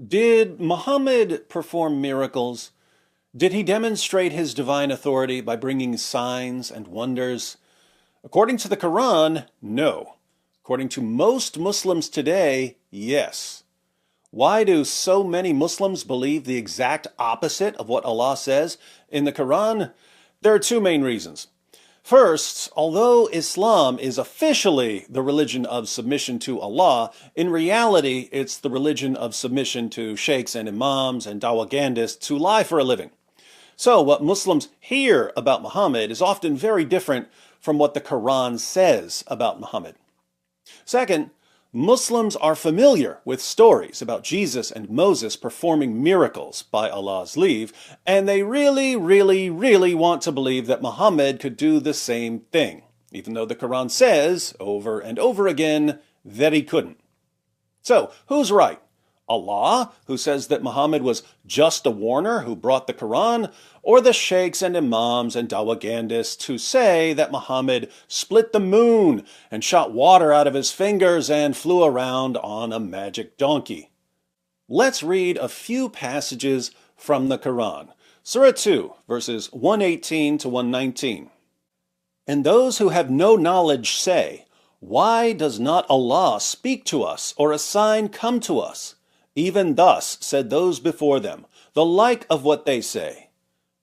Did Muhammad perform miracles? Did he demonstrate his divine authority by bringing signs and wonders? According to the Quran, no. According to most Muslims today, yes. Why do so many Muslims believe the exact opposite of what Allah says in the Quran? There are two main reasons. First, although Islam is officially the religion of submission to Allah, in reality it's the religion of submission to sheikhs and imams and dawagandists who lie for a living. So what Muslims hear about Muhammad is often very different from what the Quran says about Muhammad. Second, Muslims are familiar with stories about Jesus and Moses performing miracles by Allah's leave, and they really want to believe that Muhammad could do the same thing, even though the Quran says over and over again that he couldn't. So, who's right? Allah, who says that Muhammad was just a warner who brought the Quran, or the sheikhs and imams and dawagandists who say that Muhammad split the moon and shot water out of his fingers and flew around on a magic donkey? Let's read a few passages from the Quran. Surah 2, verses 118 to 119. And those who have no knowledge say, "Why does not Allah speak to us, or a sign come to us?" Even thus said those before them, the like of what they say.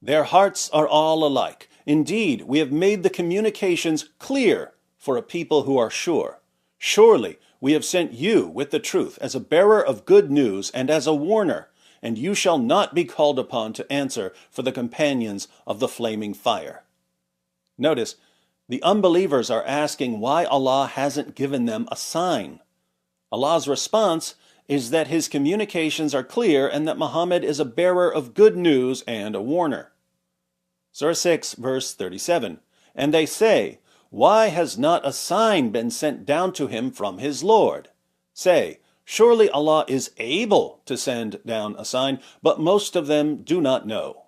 Their hearts are all alike. Indeed, we have made the communications clear for a people who are sure. Surely we have sent you with the truth as a bearer of good news and as a warner, and you shall not be called upon to answer for the companions of the flaming fire. Notice, the unbelievers are asking why Allah hasn't given them a sign. Allah's response is that his communications are clear and that Muhammad is a bearer of good news and a warner. Surah 6, verse 37. And they say, "Why has not a sign been sent down to him from his Lord?" Say, surely Allah is able to send down a sign, but most of them do not know.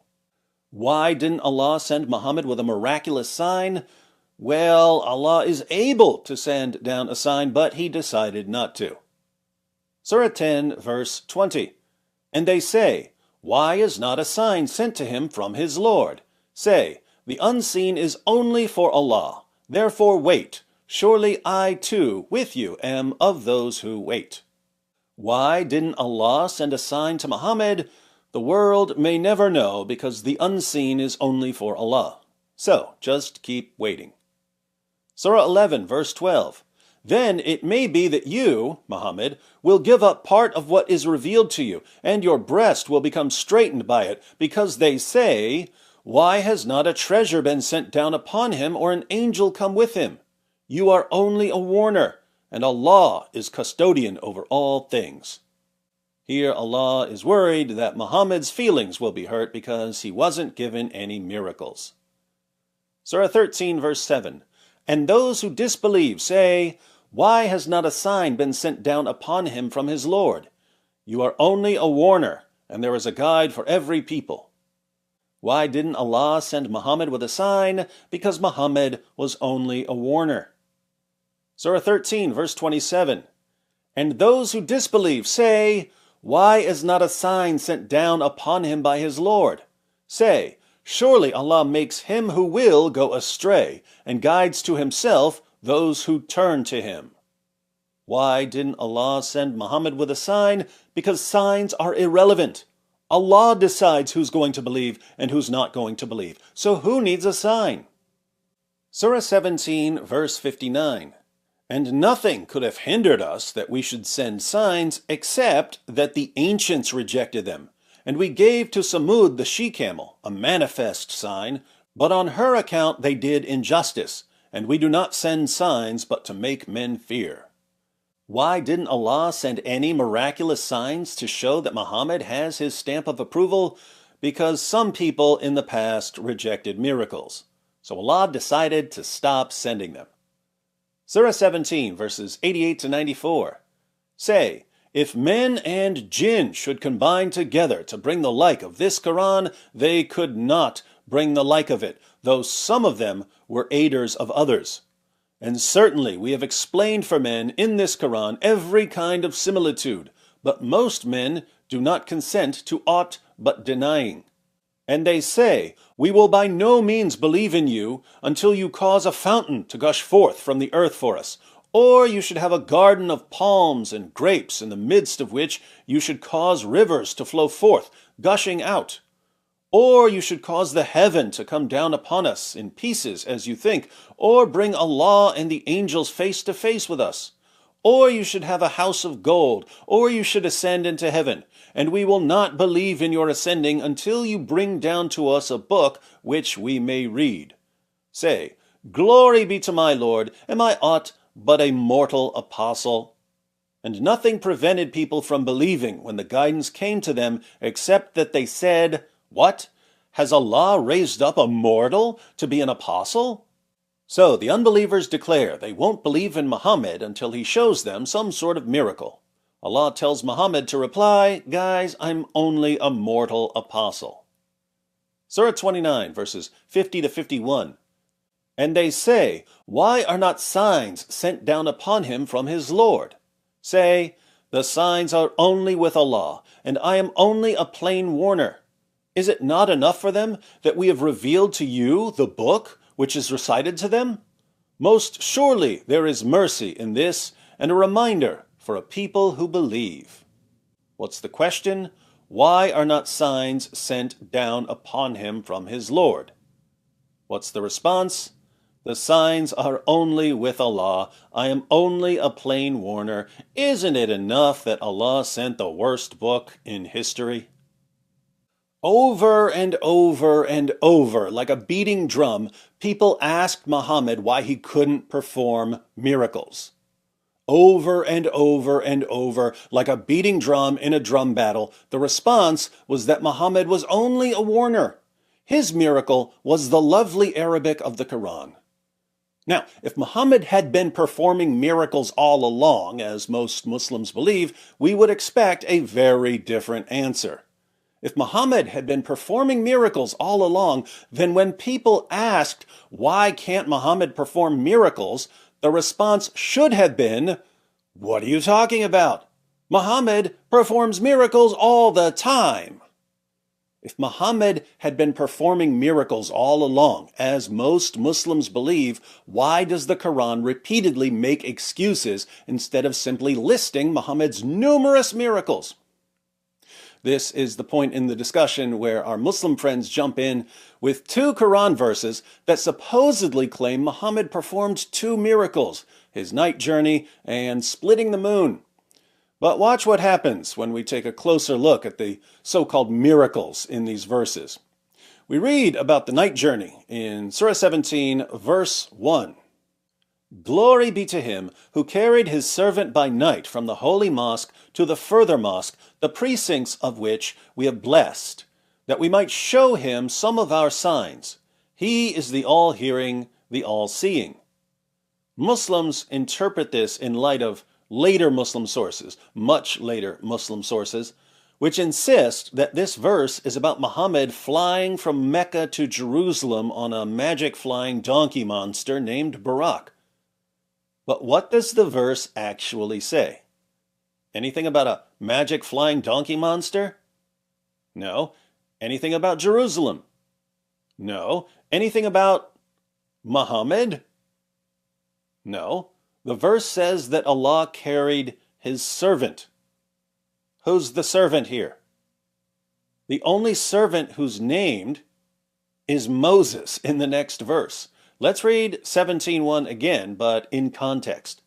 Why didn't Allah send Muhammad with a miraculous sign? Well, Allah is able to send down a sign, but he decided not to. Surah 10, verse 20. And they say, "Why is not a sign sent to him from his Lord?" Say, the unseen is only for Allah. Therefore wait. Surely I too with you am of those who wait. Why didn't Allah send a sign to Muhammad? The world may never know because the unseen is only for Allah. So just keep waiting. Surah 11, verse 12. Then it may be that you, Muhammad, will give up part of what is revealed to you, and your breast will become straightened by it, because they say, "Why has not a treasure been sent down upon him, or an angel come with him?" You are only a warner, and Allah is custodian over all things. Here Allah is worried that Muhammad's feelings will be hurt because he wasn't given any miracles. Surah 13, verse 7. And those who disbelieve say, "Why has not a sign been sent down upon him from his Lord?" You are only a warner, and there is a guide for every people. Why didn't Allah send Muhammad with a sign? Because Muhammad was only a warner. Surah 13, verse 27. And those who disbelieve say, "Why is not a sign sent down upon him by his Lord?" Say, surely Allah makes him who will go astray, and guides to himself those who turn to him. Why didn't Allah send Muhammad with a sign? Because signs are irrelevant. Allah decides who's going to believe and who's not going to believe. So who needs a sign? Surah 17, verse 59. And nothing could have hindered us that we should send signs except that the ancients rejected them. And we gave to Samud the she-camel, a manifest sign, but on her account they did injustice, and we do not send signs but to make men fear. Why didn't Allah send any miraculous signs to show that Muhammad has his stamp of approval? Because some people in the past rejected miracles. So Allah decided to stop sending them. Surah 17, verses 88 to 94. Say, if men and jinn should combine together to bring the like of this Quran, they could not bring the like of it, though some of them were aiders of others. And certainly we have explained for men in this Quran every kind of similitude, but most men do not consent to aught but denying. And they say, We will by no means believe in you until you cause a fountain to gush forth from the earth for us, or you should have a garden of palms and grapes, in the midst of which you should cause rivers to flow forth, gushing out. Or you should cause the heaven to come down upon us in pieces, as you think, or bring Allah and the angels face to face with us. Or you should have a house of gold, or you should ascend into heaven, and we will not believe in your ascending until you bring down to us a book which we may read. Say, Glory be to my Lord, am I aught but a mortal apostle? And nothing prevented people from believing when the guidance came to them, except that they said, What? Has Allah raised up a mortal to be an apostle? So the unbelievers declare they won't believe in Muhammad until he shows them some sort of miracle. Allah tells Muhammad to reply, Guys, I'm only a mortal apostle. Surah 29, verses 50 to 51. And they say, Why are not signs sent down upon him from his Lord? Say, The signs are only with Allah, and I am only a plain warner. Is it not enough for them that we have revealed to you the book which is recited to them? Most surely there is mercy in this, and a reminder for a people who believe. What's the question? Why are not signs sent down upon him from his Lord? What's the response? The signs are only with Allah. I am only a plain warner. Isn't it enough that Allah sent the worst book in history? Over and over and over, like a beating drum, people asked Muhammad why he couldn't perform miracles. Over and over and over, like a beating drum in a drum battle, the response was that Muhammad was only a warner. His miracle was the lovely Arabic of the Quran. Now, if Muhammad had been performing miracles all along, as most Muslims believe, we would expect a very different answer. If Muhammad had been performing miracles all along, then when people asked, why can't Muhammad perform miracles, the response should have been, what are you talking about? Muhammad performs miracles all the time. If Muhammad had been performing miracles all along, as most Muslims believe, why does the Quran repeatedly make excuses instead of simply listing Muhammad's numerous miracles? This is the point in the discussion where our Muslim friends jump in with two Quran verses that supposedly claim Muhammad performed two miracles, his night journey and splitting the moon. But watch what happens when we take a closer look at the so-called miracles in these verses. We read about the night journey in Surah 17, verse 1. Glory be to him who carried his servant by night from the holy mosque to the further mosque, the precincts of which we have blessed, that we might show him some of our signs. He is the all-hearing, the all-seeing. Muslims interpret this in light of later Muslim sources, much later Muslim sources, which insist that this verse is about Muhammad flying from Mecca to Jerusalem on a magic flying donkey monster named Barak. But what does the verse actually say? Anything about a magic flying donkey monster? No. Anything about Jerusalem? No. Anything about Muhammad? No. The verse says that Allah carried his servant. Who's the servant here? The only servant who's named is Moses in the next verse. Let's read 17:1 again, but in context.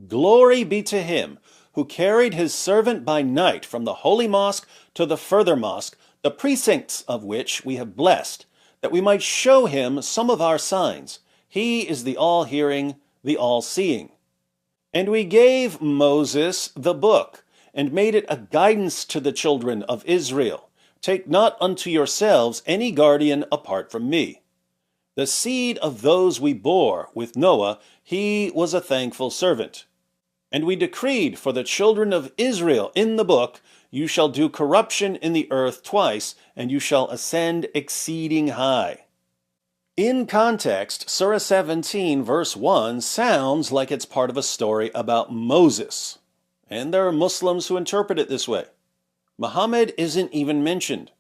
Glory be to him who carried his servant by night from the holy mosque to the further mosque, the precincts of which we have blessed, that we might show him some of our signs. He is the all-hearing, the all-seeing. And we gave Moses the book, and made it a guidance to the children of Israel. Take not unto yourselves any guardian apart from me. The seed of those we bore with Noah, he was a thankful servant. And we decreed for the children of Israel in the book, you shall do corruption in the earth twice, and you shall ascend exceeding high. In context, Surah 17, verse 1 sounds like it's part of a story about Moses. and there are Muslims who interpret it this way. Muhammad isn't even mentioned.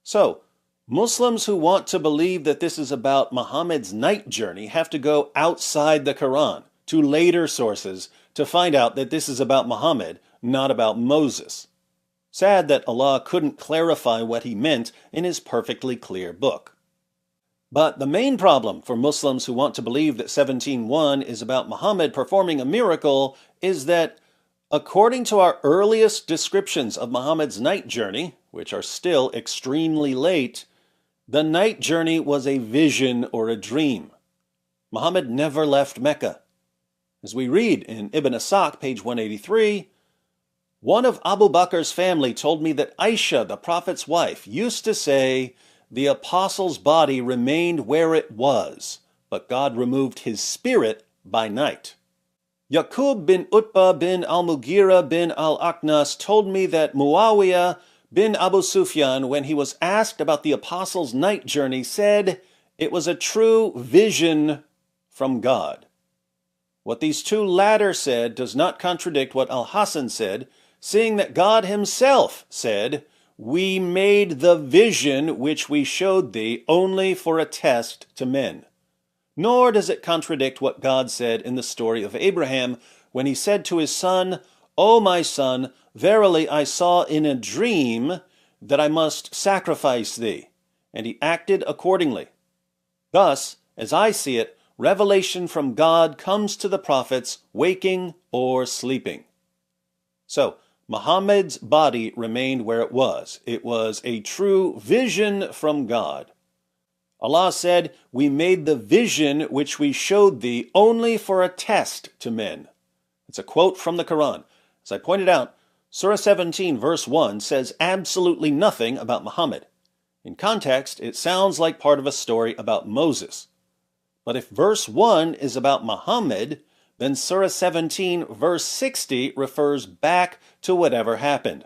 So, Muslims who want to believe that this is about Muhammad's night journey have to go outside the Quran, to later sources, to find out that this is about Muhammad, not about Moses. Sad that Allah couldn't clarify what he meant in his perfectly clear book. But the main problem for Muslims who want to believe that 17:1 is about Muhammad performing a miracle is that, according to our earliest descriptions of Muhammad's night journey, which are still extremely late, the night journey was a vision or a dream. Muhammad never left Mecca. As we read in Ibn Asaq, page 183, one of Abu Bakr's family told me that Aisha, the Prophet's wife, used to say, the apostle's body remained where it was, but God removed his spirit by night. Yaqub bin Utbah bin al-Mughira bin al-Aqnas told me that Muawiyah bin Abu Sufyan, when he was asked about the apostle's night journey, said it was a true vision from God. What these two latter said does not contradict what Al-Hasan said, seeing that God himself said, "We made the vision which we showed thee only for a test to men." Nor does it contradict what God said in the story of Abraham when he said to his son, "O my son, verily I saw in a dream that I must sacrifice thee," and he acted accordingly. Thus, as I see it, revelation from God comes to the prophets waking or sleeping. So, Muhammad's body remained where it was. It was a true vision from God. Allah said, "We made the vision which we showed thee only for a test to men." It's a quote from the Quran. As I pointed out, Surah 17, verse 1 says absolutely nothing about Muhammad. In context, it sounds like part of a story about Moses. But if verse 1 is about Muhammad, then Surah 17, verse 60 refers back to whatever happened.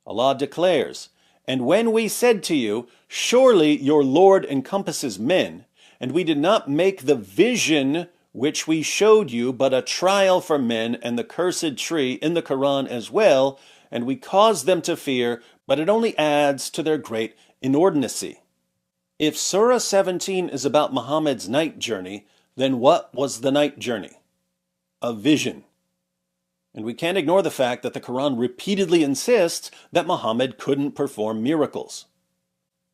Allah declares, "And when we said to you, surely your Lord encompasses men, and we did not make the vision which we showed you but a trial for men and the cursed tree in the Quran as well, and we caused them to fear, but it only adds to their great inordinacy." If Surah 17 is about Muhammad's night journey, then what was the night journey? A vision. And we can't ignore the fact that the Quran repeatedly insists that Muhammad couldn't perform miracles.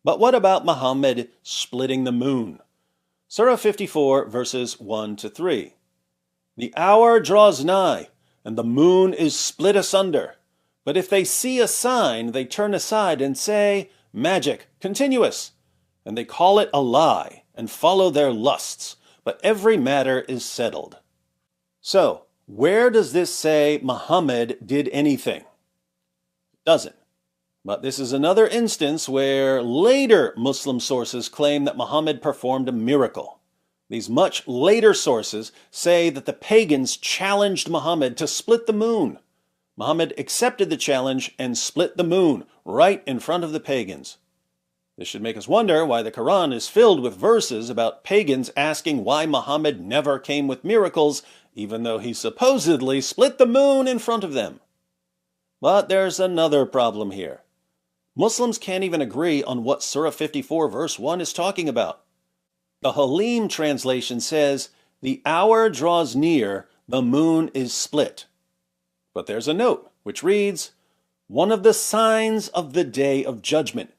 But what about Muhammad splitting the moon? Surah 54, verses 1 to 3. "The hour draws nigh, and the moon is split asunder. But if they see a sign, they turn aside and say, 'Magic, continuous.' And they call it a lie, and follow their lusts. But every matter is settled." So, where does this say Muhammad did anything? It doesn't. But this is another instance where later Muslim sources claim that Muhammad performed a miracle. These much later sources say that the pagans challenged Muhammad to split the moon. Muhammad accepted the challenge and split the moon right in front of the pagans. This should make us wonder why the Quran is filled with verses about pagans asking why Muhammad never came with miracles, even though he supposedly split the moon in front of them. But there's another problem here. Muslims can't even agree on what Surah 54 verse 1 is talking about. The Halim translation says, "The hour draws near, the moon is split." But there's a note, which reads, "One of the signs of the day of judgment."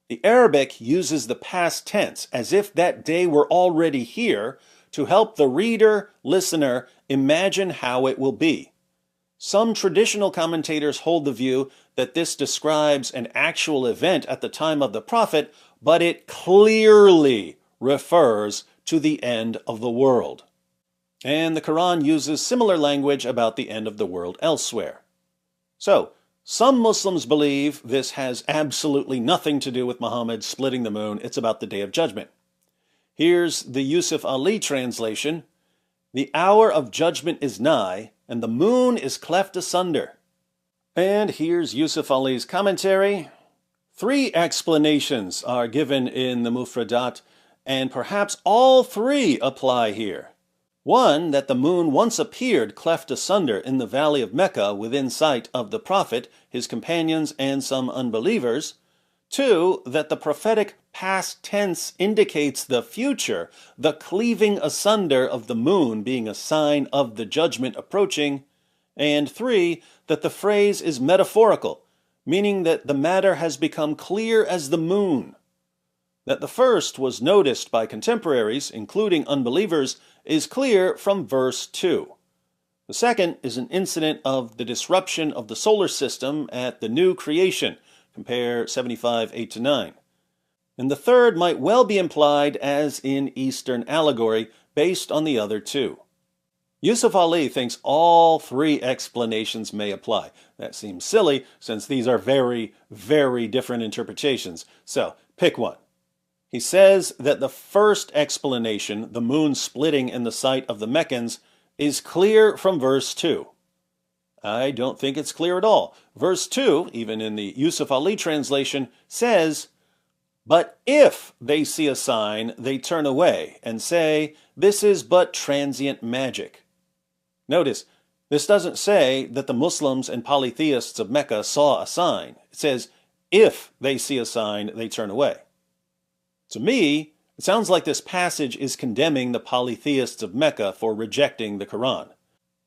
The Arabic uses the past tense as if that day were already here to help the reader, listener, imagine how it will be. Some traditional commentators hold the view that this describes an actual event at the time of the prophet, but it clearly refers to the end of the world. And the Quran uses similar language about the end of the world elsewhere. So, some Muslims believe this has absolutely nothing to do with Muhammad splitting the moon. It's about the Day of Judgment. Here's the Yusuf Ali translation. "The hour of judgment is nigh, and the moon is cleft asunder." And here's Yusuf Ali's commentary. 3 explanations are given in the Mufradat, and perhaps all 3 apply here. One, that the moon once appeared cleft asunder in the valley of Mecca within sight of the prophet, his companions, and some unbelievers. Two, that the prophetic past tense indicates the future, the cleaving asunder of the moon being a sign of the judgment approaching. And three, that the phrase is metaphorical, meaning that the matter has become clear as the moon. That the first was noticed by contemporaries, including unbelievers, is clear from verse 2. The second is an incident of the disruption of the solar system at the new creation, compare 75, 8-9. And the third might well be implied as in Eastern allegory, based on the other two. Yusuf Ali thinks all three explanations may apply. That seems silly, since these are very, very different interpretations. So, pick one. He says that the first explanation, the moon splitting in the sight of the Meccans, is clear from verse 2. I don't think it's clear at all. Verse 2, even in the Yusuf Ali translation, says, "But if they see a sign, they turn away and say, 'This is but transient magic.'" Notice, this doesn't say that the Muslims and polytheists of Mecca saw a sign. It says, if they see a sign, they turn away. To me, it sounds like this passage is condemning the polytheists of Mecca for rejecting the Quran.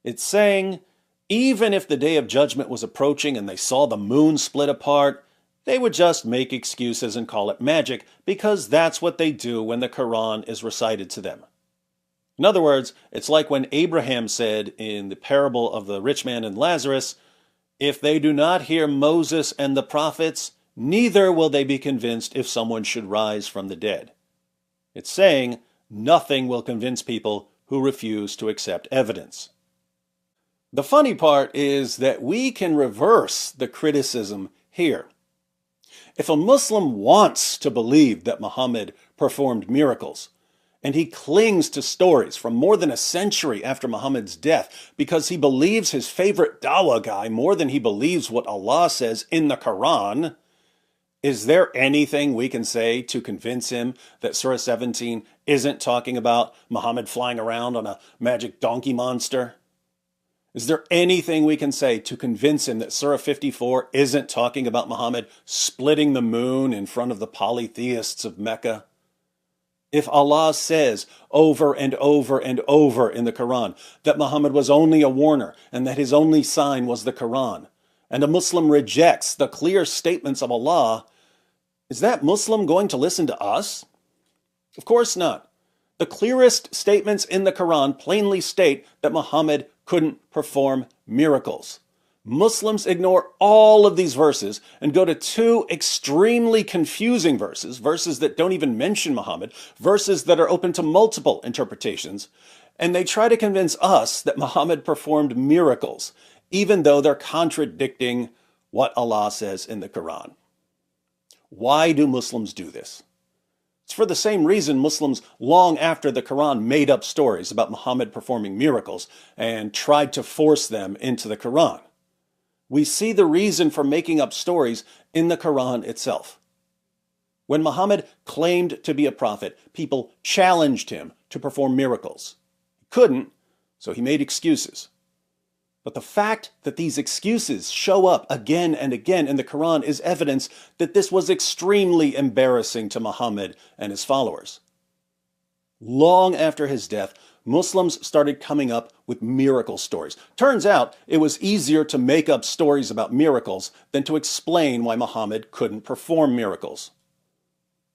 It's saying, even if the day of judgment was approaching and they saw the moon split apart, they would just make excuses and call it magic, because that's what they do when the Quran is recited to them. In other words, it's like when Abraham said in the parable of the rich man and Lazarus, "If they do not hear Moses and the prophets, neither will they be convinced if someone should rise from the dead." It's saying nothing will convince people who refuse to accept evidence. The funny part is that we can reverse the criticism here. If a Muslim wants to believe that Muhammad performed miracles, and he clings to stories from more than a century after Muhammad's death because he believes his favorite dawah guy more than he believes what Allah says in the Quran, is there anything we can say to convince him that Surah 17 isn't talking about Muhammad flying around on a magic donkey monster? Is there anything we can say to convince him that Surah 54 isn't talking about Muhammad splitting the moon in front of the polytheists of Mecca? If Allah says over and over and over in the Quran that Muhammad was only a warner and that his only sign was the Quran, and a Muslim rejects the clear statements of Allah, is that Muslim going to listen to us? Of course not. The clearest statements in the Quran plainly state that Muhammad couldn't perform miracles. Muslims ignore all of these verses and go to two extremely confusing verses, verses that don't even mention Muhammad, verses that are open to multiple interpretations, and they try to convince us that Muhammad performed miracles, even though they're contradicting what Allah says in the Quran. Why do Muslims do this? It's for the same reason Muslims, long after the Quran, made up stories about Muhammad performing miracles and tried to force them into the Quran. We see the reason for making up stories in the Quran itself. When Muhammad claimed to be a prophet, people challenged him to perform miracles. He couldn't, so he made excuses. But the fact that these excuses show up again and again in the Quran is evidence that this was extremely embarrassing to Muhammad and his followers. Long after his death, Muslims started coming up with miracle stories. Turns out it was easier to make up stories about miracles than to explain why Muhammad couldn't perform miracles.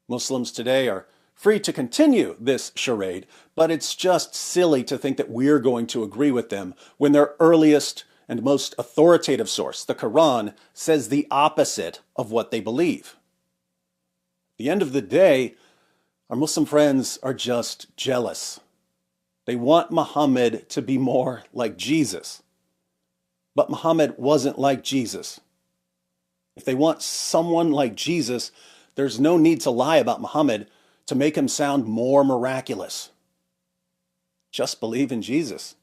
Muslims today are free to continue this charade, but it's just silly to think that we're going to agree with them when their earliest and most authoritative source, the Quran, says the opposite of what they believe. At the end of the day, our Muslim friends are just jealous. They want Muhammad to be more like Jesus. But Muhammad wasn't like Jesus. If they want someone like Jesus, there's no need to lie about Muhammad to make him sound more miraculous. Just believe in Jesus.